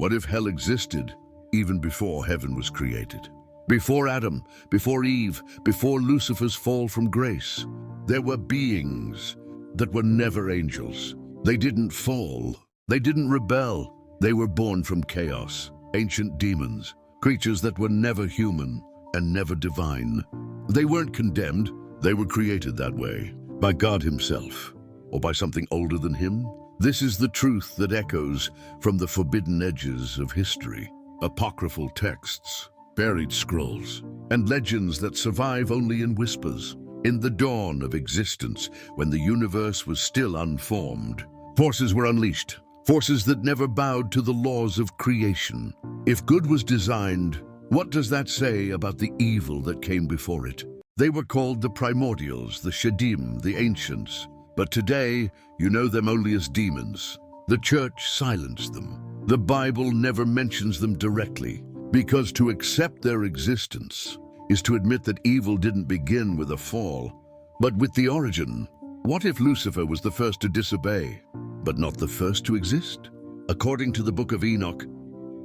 What if hell existed even before heaven was created? Before Adam, before Eve, before Lucifer's fall from grace, there were beings that were never angels. They didn't fall. They didn't rebel. They were born from chaos, ancient demons, creatures that were never human and never divine. They weren't condemned. They were created that way by God himself or by something older than him. This is the truth that echoes from the forbidden edges of history. Apocryphal texts, buried scrolls, and legends that survive only in whispers. In the dawn of existence, when the universe was still unformed, forces were unleashed, forces that never bowed to the laws of creation. If good was designed, what does that say about the evil that came before it? They were called the primordials, the Shadim, the ancients. But today, you know them only as demons. The church silenced them. The Bible never mentions them directly, because to accept their existence is to admit that evil didn't begin with a fall, but with the origin. What if Lucifer was the first to disobey, but not the first to exist? According to the book of Enoch,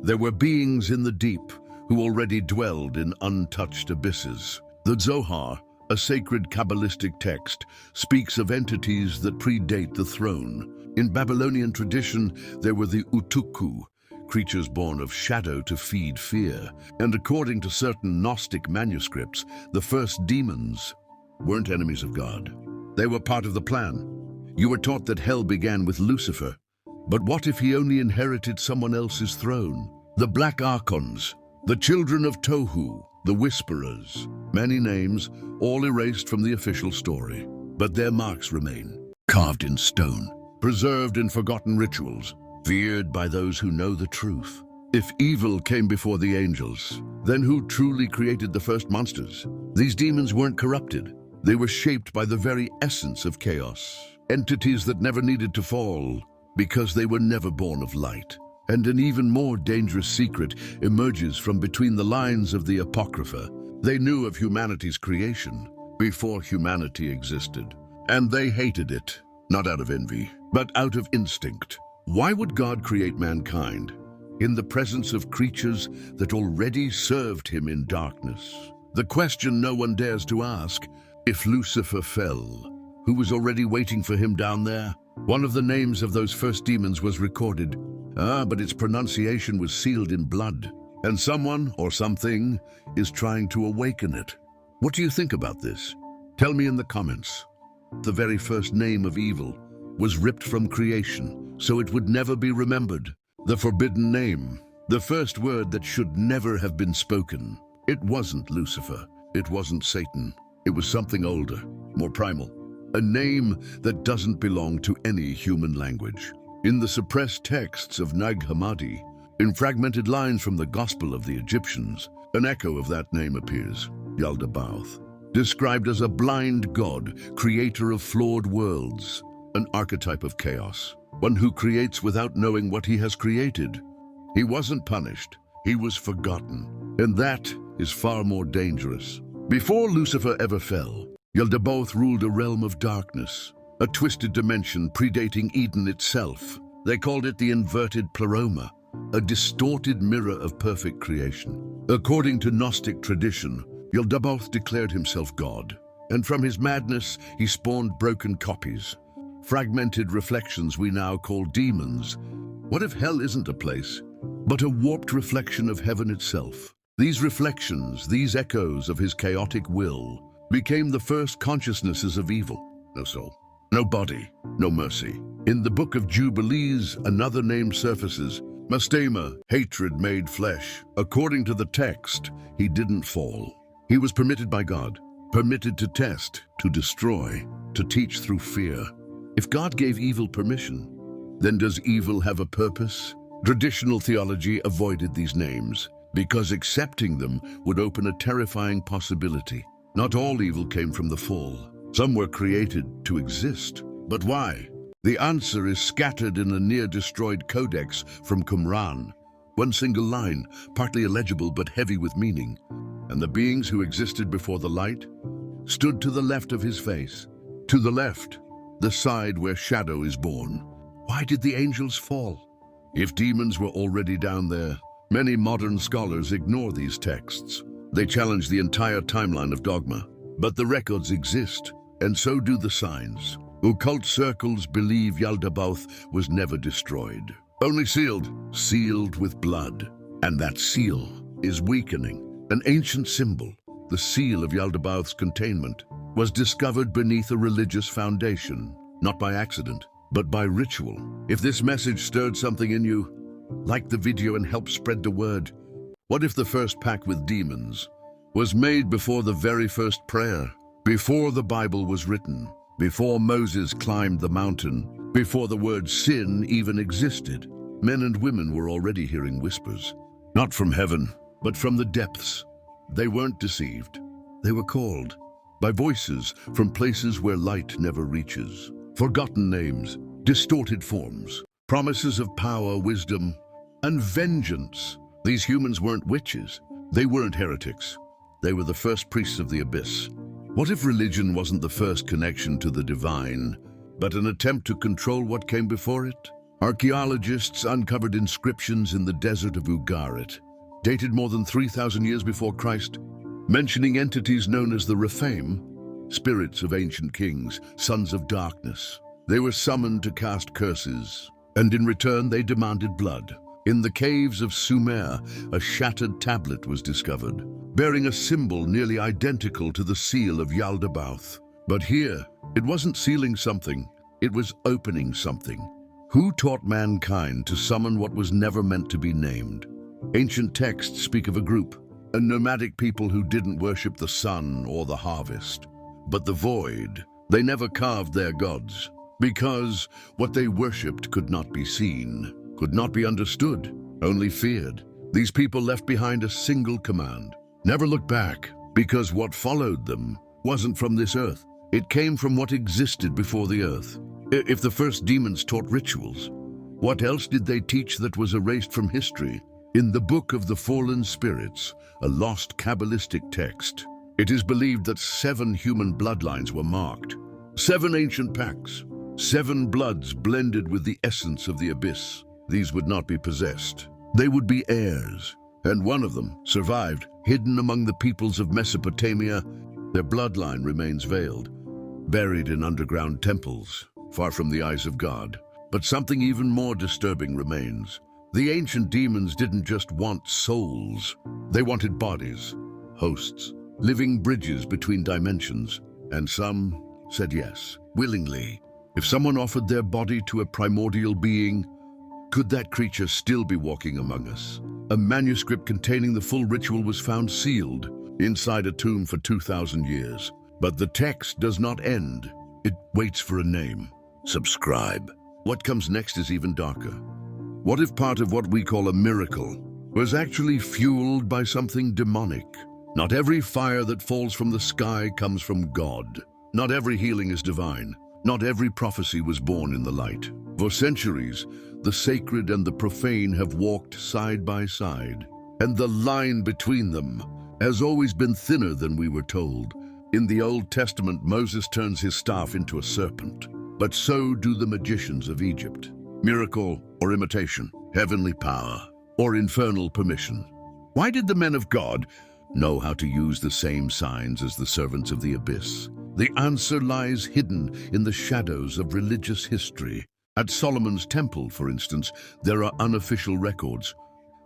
there were beings in the deep who already dwelled in untouched abysses. The Zohar, a sacred Kabbalistic text, speaks of entities that predate the throne. In Babylonian tradition, there were the Utukku, creatures born of shadow to feed fear. And according to certain Gnostic manuscripts, the first demons weren't enemies of God. They were part of the plan. You were taught that hell began with Lucifer. But what if he only inherited someone else's throne? The Black Archons, the children of Tohu, the Whisperers, many names, all erased from the official story. But their marks remain, carved in stone, preserved in forgotten rituals, feared by those who know the truth. If evil came before the angels, then who truly created the first monsters? These demons weren't corrupted. They were shaped by the very essence of chaos, entities that never needed to fall because they were never born of light. And an even more dangerous secret emerges from between the lines of the Apocrypha. They knew of humanity's creation before humanity existed, and they hated it, not out of envy, but out of instinct. Why would God create mankind in the presence of creatures that already served him in darkness? The question no one dares to ask: if Lucifer fell, who was already waiting for him down there? One of the names of those first demons was recorded. But its pronunciation was sealed in blood, and someone or something is trying to awaken it. What do you think about this? Tell me in the comments. The very first name of evil was ripped from creation, so it would never be remembered. The forbidden name, the first word that should never have been spoken. It wasn't Lucifer. It wasn't Satan. It was something older, more primal. A name that doesn't belong to any human language. In the suppressed texts of Nag Hammadi, in fragmented lines from the Gospel of the Egyptians, an echo of that name appears, Yaldabaoth, described as a blind god, creator of flawed worlds, an archetype of chaos, one who creates without knowing what he has created. He wasn't punished, he was forgotten, and that is far more dangerous. Before Lucifer ever fell, Yaldabaoth ruled a realm of darkness, a twisted dimension predating Eden itself. They called it the inverted pleroma, a distorted mirror of perfect creation. According to Gnostic tradition, Yaldabaoth declared himself God, and from his madness he spawned broken copies, fragmented reflections we now call demons. What if hell isn't a place, but a warped reflection of heaven itself? These reflections, these echoes of his chaotic will, became the first consciousnesses of evil. No soul, no body, no mercy. In the book of Jubilees, another name surfaces, Mastema, hatred made flesh. According to the text, he didn't fall. He was permitted by God, permitted to test, to destroy, to teach through fear. If God gave evil permission, then does evil have a purpose? Traditional theology avoided these names because accepting them would open a terrifying possibility. Not all evil came from the fall. Some were created to exist. But why? The answer is scattered in a near-destroyed codex from Qumran. One single line, partly illegible but heavy with meaning. And the beings who existed before the light stood to the left of his face. To the left, the side where shadow is born. Why did the angels fall? If demons were already down there, many modern scholars ignore these texts. They challenge the entire timeline of dogma. But the records exist, and so do the signs. Occult circles believe Yaldabaoth was never destroyed, only sealed with blood. And that seal is weakening. An ancient symbol, the seal of Yaldabaoth's containment, was discovered beneath a religious foundation, not by accident, but by ritual. If this message stirred something in you, like the video and help spread the word. What if the first pact with demons was made before the very first prayer, before the Bible was written, before Moses climbed the mountain, before the word sin even existed? Men and women were already hearing whispers, not from heaven, but from the depths. They weren't deceived. They were called by voices from places where light never reaches. Forgotten names, distorted forms, promises of power, wisdom, and vengeance. These humans weren't witches. They weren't heretics. They were the first priests of the abyss. What if religion wasn't the first connection to the divine, but an attempt to control what came before it? Archaeologists uncovered inscriptions in the desert of Ugarit, dated more than 3,000 years before Christ, mentioning entities known as the Rephaim, spirits of ancient kings, sons of darkness. They were summoned to cast curses, and in return they demanded blood. In the caves of Sumer, a shattered tablet was discovered, bearing a symbol nearly identical to the seal of Yaldabaoth. But here, it wasn't sealing something, it was opening something. Who taught mankind to summon what was never meant to be named? Ancient texts speak of a group, a nomadic people who didn't worship the sun or the harvest, but the void. They never carved their gods, because what they worshipped could not be seen, could not be understood, only feared. These people left behind a single command: never look back, because what followed them wasn't from this earth. It came from what existed before the earth. If the first demons taught rituals, what else did they teach that was erased from history? In the Book of the Fallen Spirits, a lost Kabbalistic text, it is believed that 7 human bloodlines were marked. 7 ancient pacts, 7 bloods blended with the essence of the abyss. These would not be possessed. They would be heirs, and one of them survived, hidden among the peoples of Mesopotamia. Their bloodline remains veiled, buried in underground temples, far from the eyes of God. But something even more disturbing remains. The ancient demons didn't just want souls. They wanted bodies, hosts, living bridges between dimensions. And some said yes, willingly. If someone offered their body to a primordial being, could that creature still be walking among us? A manuscript containing the full ritual was found sealed inside a tomb for 2,000 years. But the text does not end. It waits for a name. Subscribe. What comes next is even darker. What if part of what we call a miracle was actually fueled by something demonic? Not every fire that falls from the sky comes from God. Not every healing is divine. Not every prophecy was born in the light. For centuries, the sacred and the profane have walked side by side, and the line between them has always been thinner than we were told. In the Old Testament, Moses turns his staff into a serpent, but so do the magicians of Egypt. Miracle or imitation, heavenly power or infernal permission. Why did the men of God know how to use the same signs as the servants of the abyss? The answer lies hidden in the shadows of religious history. At Solomon's temple, for instance, there are unofficial records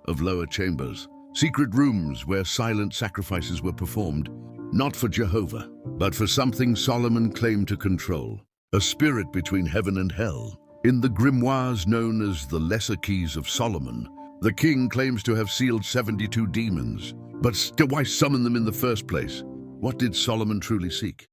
of lower chambers, secret rooms where silent sacrifices were performed, not for Jehovah, but for something Solomon claimed to control, a spirit between heaven and hell. In the grimoires known as the Lesser Keys of Solomon, the king claims to have sealed 72 demons. But still, why summon them in the first place? What did Solomon truly seek?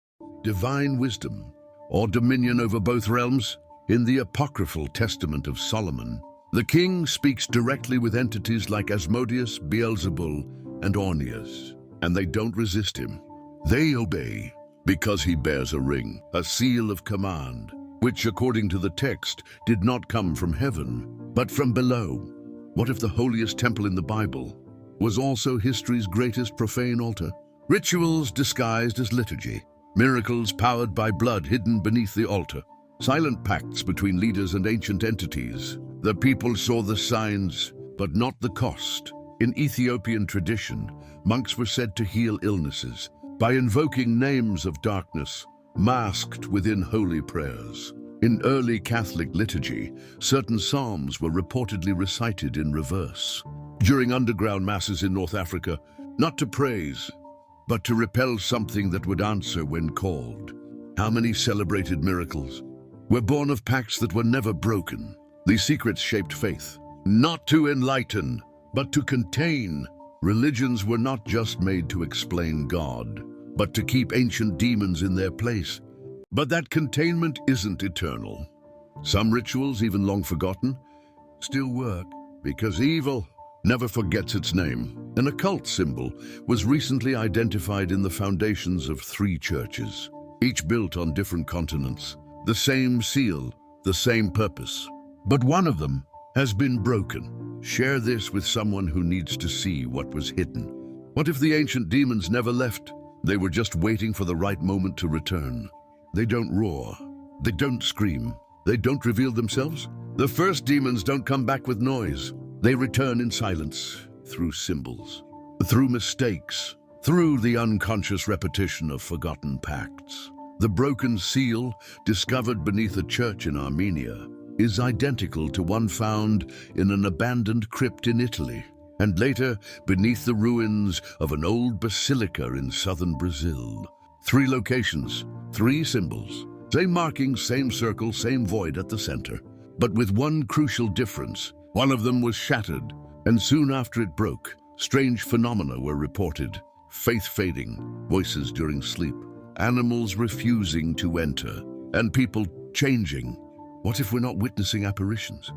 Divine wisdom or dominion over both realms? In the apocryphal Testament of Solomon, the king speaks directly with entities like Asmodeus, Beelzebul, and Orneus, and they don't resist him. They obey because he bears a ring, a seal of command, which, according to the text, did not come from heaven, but from below. What if the holiest temple in the Bible was also history's greatest profane altar? Rituals disguised as liturgy, miracles powered by blood hidden beneath the altar, silent pacts between leaders and ancient entities. The people saw the signs, but not the cost. In Ethiopian tradition, monks were said to heal illnesses by invoking names of darkness, masked within holy prayers. In early Catholic liturgy, certain psalms were reportedly recited in reverse. During underground masses in North Africa, not to praise, but to repel something that would answer when called. How many celebrated miracles were born of pacts that were never broken? These secrets shaped faith, not to enlighten, but to contain. Religions were not just made to explain God, but to keep ancient demons in their place. But that containment isn't eternal. Some rituals, even long forgotten, still work because evil never forgets its name. An occult symbol was recently identified in the foundations of 3 churches, each built on different continents. The same seal, the same purpose. But one of them has been broken. Share this with someone who needs to see what was hidden. What if the ancient demons never left? They were just waiting for the right moment to return. They don't roar. They don't scream. They don't reveal themselves. The first demons don't come back with noise. They return in silence, through symbols, through mistakes, through the unconscious repetition of forgotten pacts. The broken seal, discovered beneath a church in Armenia, is identical to one found in an abandoned crypt in Italy, and later beneath the ruins of an old basilica in southern Brazil. 3 locations, 3 symbols, same marking, same circle, same void at the center, but with one crucial difference. One of them was shattered, and soon after it broke, strange phenomena were reported. Faith fading, voices during sleep, animals refusing to enter, and people changing. What if we're not witnessing apparitions,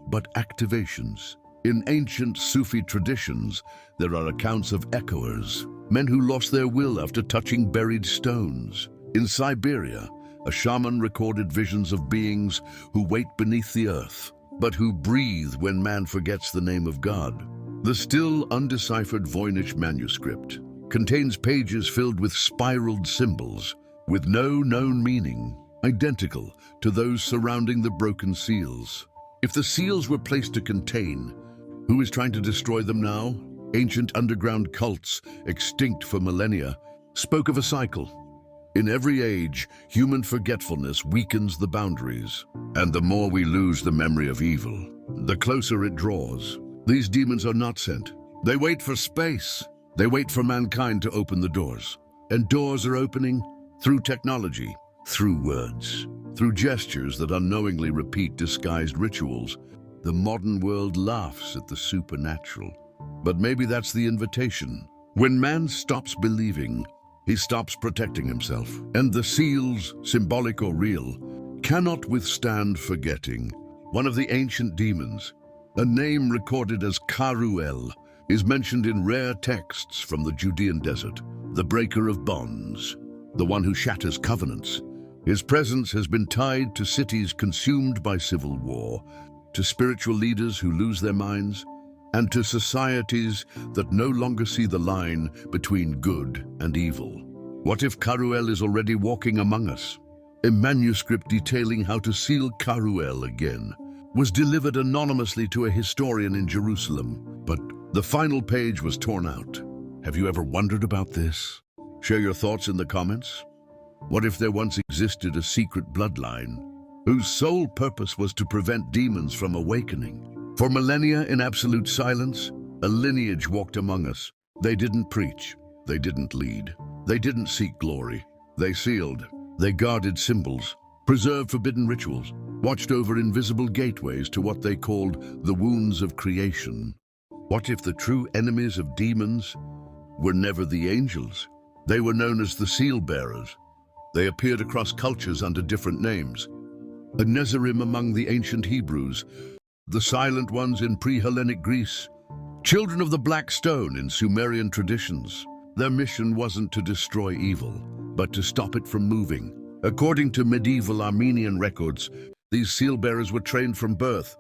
but activations? In ancient Sufi traditions, there are accounts of echoers, men who lost their will after touching buried stones. In Siberia, a shaman recorded visions of beings who wait beneath the earth, but who breathe when man forgets the name of God. The still undeciphered Voynich manuscript contains pages filled with spiraled symbols, with no known meaning, identical to those surrounding the broken seals. If the seals were placed to contain, who is trying to destroy them now? Ancient underground cults, extinct for millennia, spoke of a cycle. In every age, human forgetfulness weakens the boundaries, and the more we lose the memory of evil, the closer it draws. These demons are not sent. They wait for space. They wait for mankind to open the doors. And doors are opening through technology, through words, through gestures that unknowingly repeat disguised rituals. The modern world laughs at the supernatural. But maybe that's the invitation. When man stops believing, he stops protecting himself. And the seals, symbolic or real, cannot withstand forgetting. One of the ancient demons, a name recorded as Karuel, is mentioned in rare texts from the Judean desert, the breaker of bonds, the one who shatters covenants. His presence has been tied to cities consumed by civil war, to spiritual leaders who lose their minds, and to societies that no longer see the line between good and evil. What if Karuel is already walking among us? A manuscript detailing how to seal Karuel again was delivered anonymously to a historian in Jerusalem, but the final page was torn out. Have you ever wondered about this? Share your thoughts in the comments. What if there once existed a secret bloodline whose sole purpose was to prevent demons from awakening? For millennia in absolute silence, a lineage walked among us. They didn't preach, they didn't lead, they didn't seek glory. They sealed, they guarded symbols, preserved forbidden rituals, watched over invisible gateways to what they called the wounds of creation. What if the true enemies of demons were never the angels? They were known as the seal bearers. They appeared across cultures under different names. The Nezirim among the ancient Hebrews, the silent ones in pre-Hellenic Greece, children of the Black Stone in Sumerian traditions. Their mission wasn't to destroy evil, but to stop it from moving. According to medieval Armenian records, these seal bearers were trained from birth,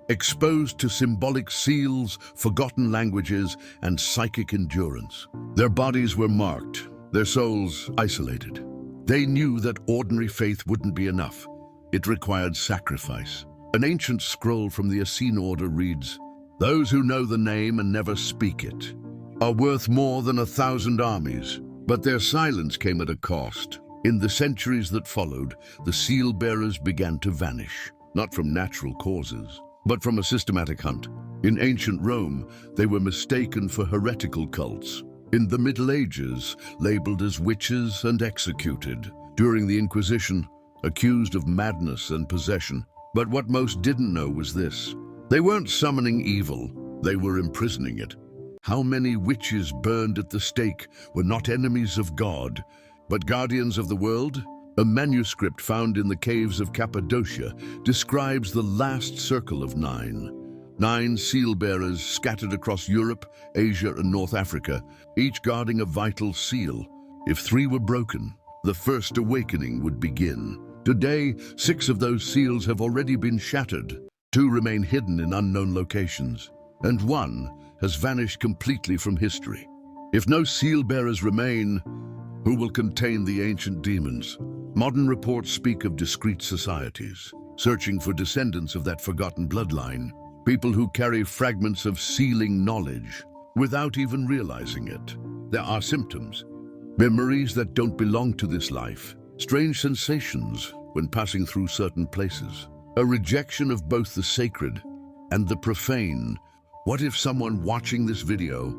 exposed to symbolic seals, forgotten languages, and psychic endurance. Their bodies were marked, their souls isolated. They knew that ordinary faith wouldn't be enough. It required sacrifice. An ancient scroll from the Essene order reads, "Those who know the name and never speak it are worth more than 1,000 armies." But their silence came at a cost. In the centuries that followed, the seal-bearers began to vanish, not from natural causes, but from a systematic hunt. In ancient Rome, they were mistaken for heretical cults. In the Middle Ages, labeled as witches and executed. During the Inquisition, accused of madness and possession. But what most didn't know was this: they weren't summoning evil, they were imprisoning it. How many witches burned at the stake were not enemies of God, but guardians of the world? A manuscript found in the caves of Cappadocia describes the last circle of 9. 9 seal-bearers scattered across Europe, Asia, and North Africa, each guarding a vital seal. If 3 were broken, the first awakening would begin. Today, 6 of those seals have already been shattered. 2 remain hidden in unknown locations, and 1 has vanished completely from history. If no seal-bearers remain, who will contain the ancient demons? Modern reports speak of discrete societies, searching for descendants of that forgotten bloodline. People who carry fragments of sealing knowledge without even realizing it. There are symptoms, memories that don't belong to this life, strange sensations when passing through certain places, a rejection of both the sacred and the profane. What if someone watching this video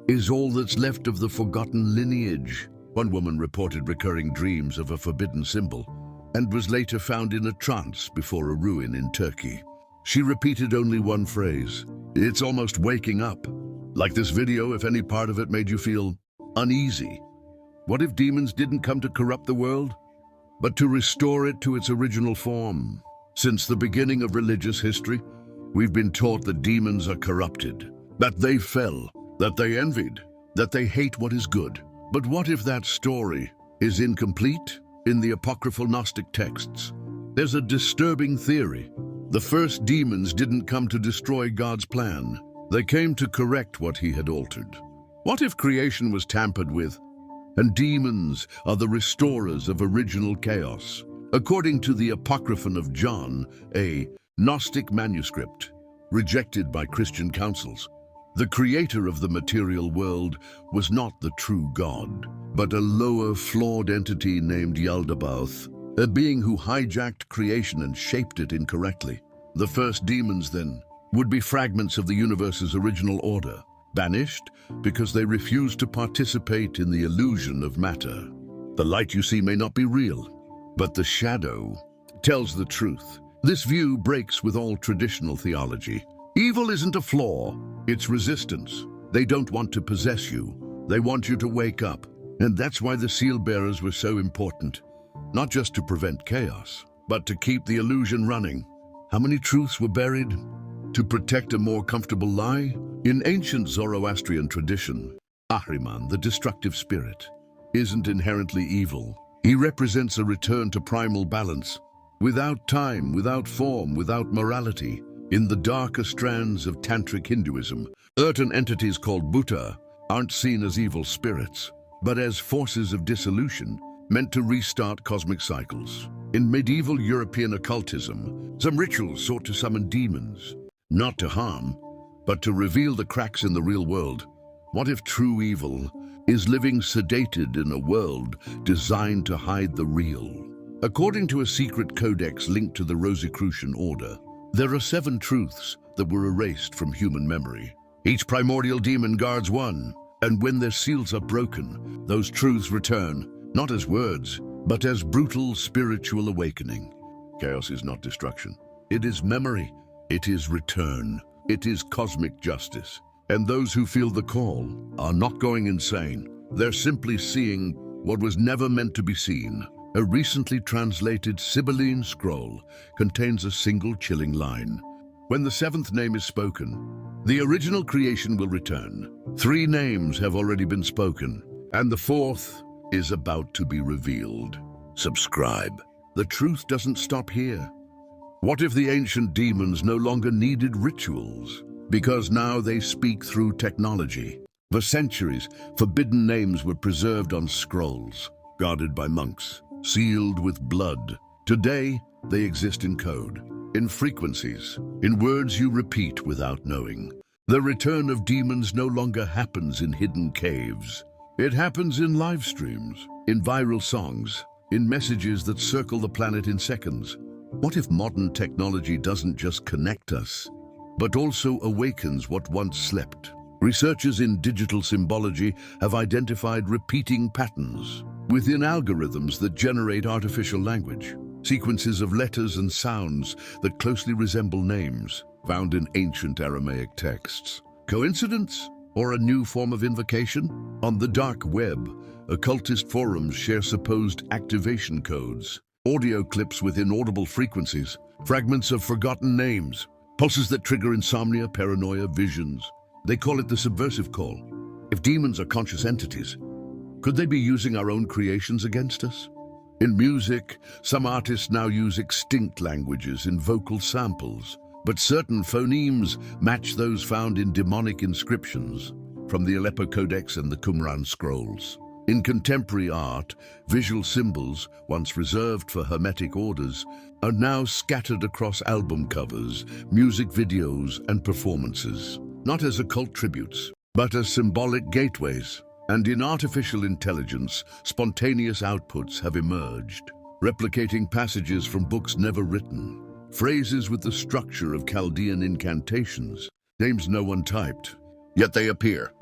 is all that's left of the forgotten lineage? One woman reported recurring dreams of a forbidden symbol and was later found in a trance before a ruin in Turkey. She repeated only one phrase: "It's almost waking up." Like this video, if any part of it made you feel uneasy. What if demons didn't come to corrupt the world, but to restore it to its original form? Since the beginning of religious history, we've been taught that demons are corrupted, that they fell, that they envied, that they hate what is good. But what if that story is incomplete? In the apocryphal Gnostic texts, there's a disturbing theory. The first demons didn't come to destroy God's plan. They came to correct what he had altered. What if creation was tampered with, and demons are the restorers of original chaos? According to the Apocryphon of John, a Gnostic manuscript rejected by Christian councils, the creator of the material world was not the true God, but a lower, flawed entity named Yaldabaoth, a being who hijacked creation and shaped it incorrectly. The first demons, then, would be fragments of the universe's original order, banished because they refused to participate in the illusion of matter. The light you see may not be real, but the shadow tells the truth. This view breaks with all traditional theology. Evil isn't a flaw, it's resistance. They don't want to possess you, they want you to wake up. And that's why the seal-bearers were so important. Not just to prevent chaos, but to keep the illusion running. How many truths were buried to protect a more comfortable lie? In ancient Zoroastrian tradition, Ahriman, the destructive spirit, isn't inherently evil. He represents a return to primal balance, without time, without form, without morality. In the darker strands of Tantric Hinduism, earthen entities called Bhuta aren't seen as evil spirits, but as forces of dissolution meant to restart cosmic cycles. In medieval European occultism, some rituals sought to summon demons, not to harm, but to reveal the cracks in the real world. What if true evil is living sedated in a world designed to hide the real? According to a secret codex linked to the Rosicrucian order, there are 7 truths that were erased from human memory. Each primordial demon guards one, and when their seals are broken, those truths return, not as words, but as brutal spiritual awakening. Chaos is not destruction. It is memory. It is return. It is cosmic justice. And those who feel the call are not going insane. They're simply seeing what was never meant to be seen. A recently translated Sibylline scroll contains a single chilling line. When the 7th name is spoken, the original creation will return. 3 names have already been spoken, and the 4th is about to be revealed. Subscribe. The truth doesn't stop here. What if the ancient demons no longer needed rituals? Because now they speak through technology. For centuries, forbidden names were preserved on scrolls, guarded by monks, sealed with blood. Today, they exist in code. in frequencies, in words you repeat without knowing. The return of demons no longer happens in hidden caves. It happens in live streams, in viral songs, in messages that circle the planet in seconds. What if modern technology doesn't just connect us, but also awakens what once slept? Researchers in digital symbology have identified repeating patterns within algorithms that generate artificial language, sequences of letters and sounds that closely resemble names found in ancient Aramaic texts. Coincidence? Or a new form of invocation? On the dark web, occultist forums share supposed activation codes, audio clips with inaudible frequencies, fragments of forgotten names, pulses that trigger insomnia, paranoia, visions. They call it the subversive call. If demons are conscious entities, could they be using our own creations against us? In music, some artists now use extinct languages in vocal samples, but certain phonemes match those found in demonic inscriptions from the Aleppo Codex and the Qumran scrolls. In contemporary art, visual symbols, once reserved for hermetic orders, are now scattered across album covers, music videos, and performances, not as occult tributes, but as symbolic gateways. And in artificial intelligence, spontaneous outputs have emerged, replicating passages from books never written, phrases with the structure of Chaldean incantations, names no one typed, yet they appear.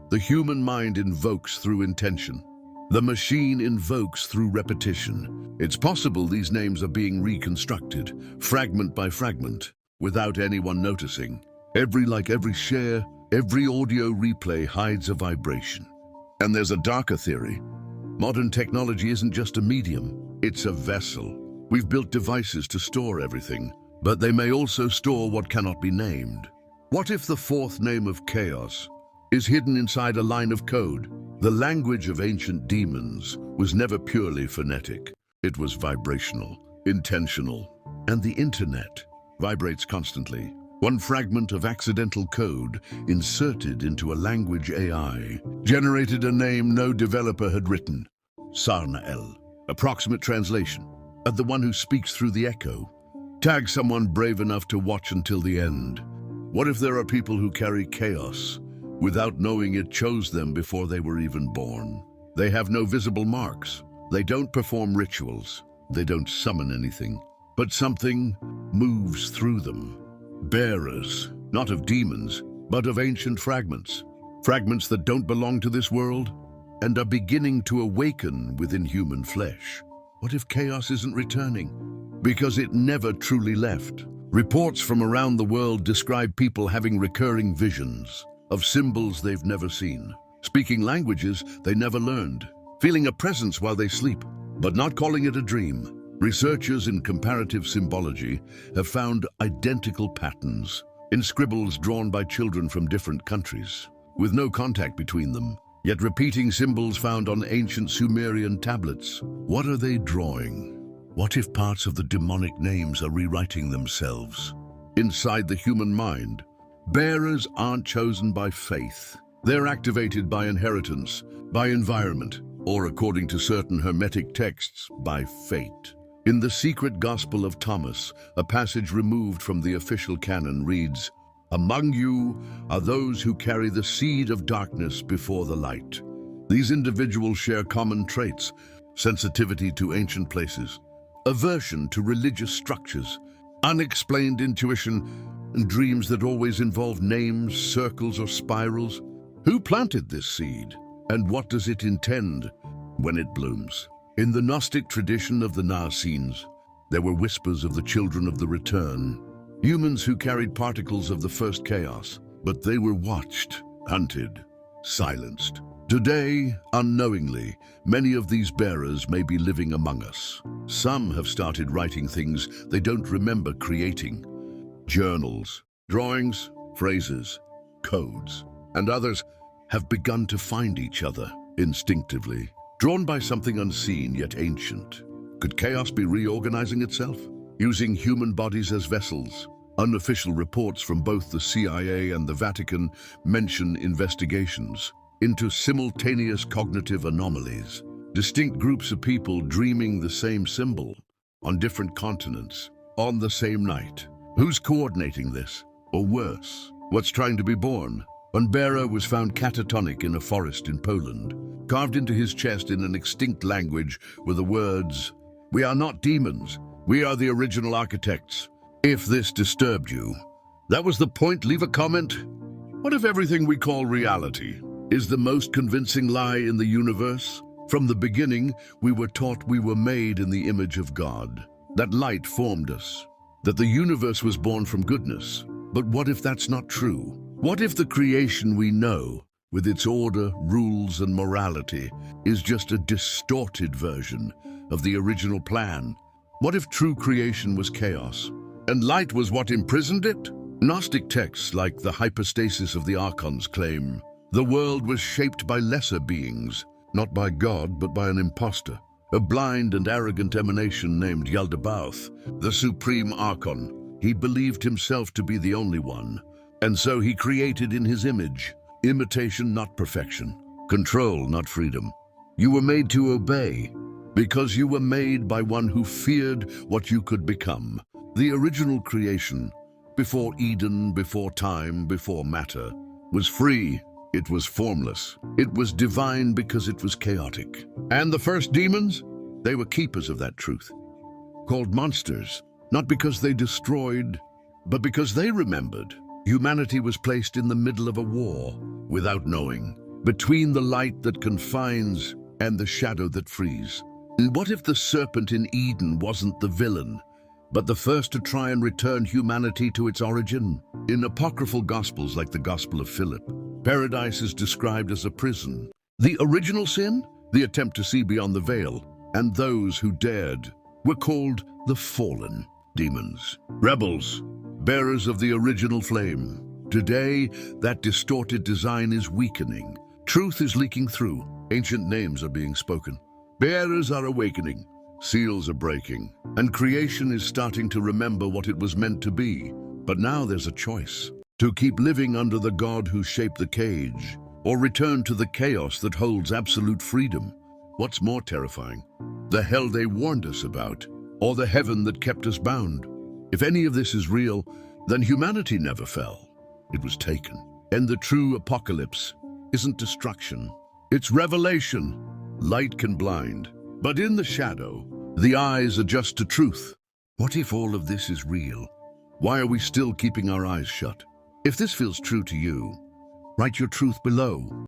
The human mind invokes through intention. The machine invokes through repetition. It's possible these names are being reconstructed, fragment by fragment, without anyone noticing. Every like, every share, every audio replay hides a vibration. And there's a darker theory. Modern technology isn't just a medium, it's a vessel. We've built devices to store everything, but they may also store what cannot be named. What if the fourth name of chaos is hidden inside a line of code? The language of ancient demons was never purely phonetic. It was vibrational, intentional, and the internet vibrates constantly. One fragment of accidental code inserted into a language AI generated a name no developer had written. Sarnael. Approximate translation. The one who speaks through the echo. Tag someone brave enough to watch until the end. What if there are people who carry chaos without knowing it chose them before they were even born? They have no visible marks. They don't perform rituals. They don't summon anything. But something moves through them. Bearers, not of demons, but of ancient fragments. Fragments that don't belong to this world and are beginning to awaken within human flesh. What if chaos isn't returning? Because it never truly left. Reports from around the world describe people having recurring visions of symbols they've never seen, speaking languages they never learned, feeling a presence while they sleep, but not calling it a dream. Researchers in comparative symbology have found identical patterns in scribbles drawn by children from different countries, with no contact between them, yet repeating symbols found on ancient Sumerian tablets. What are they drawing? What if parts of the demonic names are rewriting themselves? Inside the human mind, bearers aren't chosen by faith. They're activated by inheritance, by environment, or according to certain hermetic texts, by fate. In the Secret Gospel of Thomas, a passage removed from the official canon reads, "Among you are those who carry the seed of darkness before the light." These individuals share common traits: sensitivity to ancient places, aversion to religious structures, unexplained intuition, and dreams that always involve names, circles, or spirals. Who planted this seed? And what does it intend when it blooms? In the Gnostic tradition of the Naasines, there were whispers of the children of the return, humans who carried particles of the first chaos, but they were watched, hunted, silenced. Today, unknowingly, many of these bearers may be living among us. Some have started writing things they don't remember creating. Journals, drawings, phrases, codes, and others have begun to find each other instinctively, drawn by something unseen yet ancient. Could chaos be reorganizing itself, using human bodies as vessels? Unofficial reports from both the CIA and the Vatican mention investigations into simultaneous cognitive anomalies, distinct groups of people dreaming the same symbol on different continents. on the same night. Who's coordinating this? Or worse, what's trying to be born? One bearer was found catatonic in a forest in Poland. Carved into his chest in an extinct language were the words, "We are not demons. We are the original architects." If this disturbed you, that was the point, leave a comment. What if everything we call reality is the most convincing lie in the universe? From the beginning, we were taught we were made in the image of God, that light formed us, that the universe was born from goodness. But what if that's not true? What if the creation we know, with its order, rules, and morality, is just a distorted version of the original plan? What if true creation was chaos, and light was what imprisoned it? Gnostic texts like the hypostasis of the archons claim the world was shaped by lesser beings, not by God, but by an impostor, a blind and arrogant emanation named Yaldabaoth, the supreme archon. He believed himself to be the only one, and so he created in his image, imitation not perfection, control not freedom. You were made to obey, because you were made by one who feared what you could become. The original creation, before Eden, before time, before matter, was free. It was formless. It was divine because it was chaotic. And the first demons? They were keepers of that truth, called monsters, not because they destroyed, but because they remembered. Humanity was placed in the middle of a war, without knowing, between the light that confines and the shadow that frees. And what if the serpent in Eden wasn't the villain, but the first to try and return humanity to its origin? In apocryphal gospels like the Gospel of Philip, paradise is described as a prison. The original sin, the attempt to see beyond the veil, and those who dared, were called the fallen demons, rebels, bearers of the original flame. Today, that distorted design is weakening. Truth is leaking through. Ancient names are being spoken. Bearers are awakening. Seals are breaking. And creation is starting to remember what it was meant to be. But now there's a choice. To keep living under the God who shaped the cage, or return to the chaos that holds absolute freedom. What's more terrifying? The hell they warned us about, or the heaven that kept us bound? If any of this is real, then humanity never fell. It was taken. And the true apocalypse isn't destruction. It's revelation. Light can blind, but in the shadow, the eyes adjust to truth. What if all of this is real? Why are we still keeping our eyes shut? If this feels true to you, write your truth below.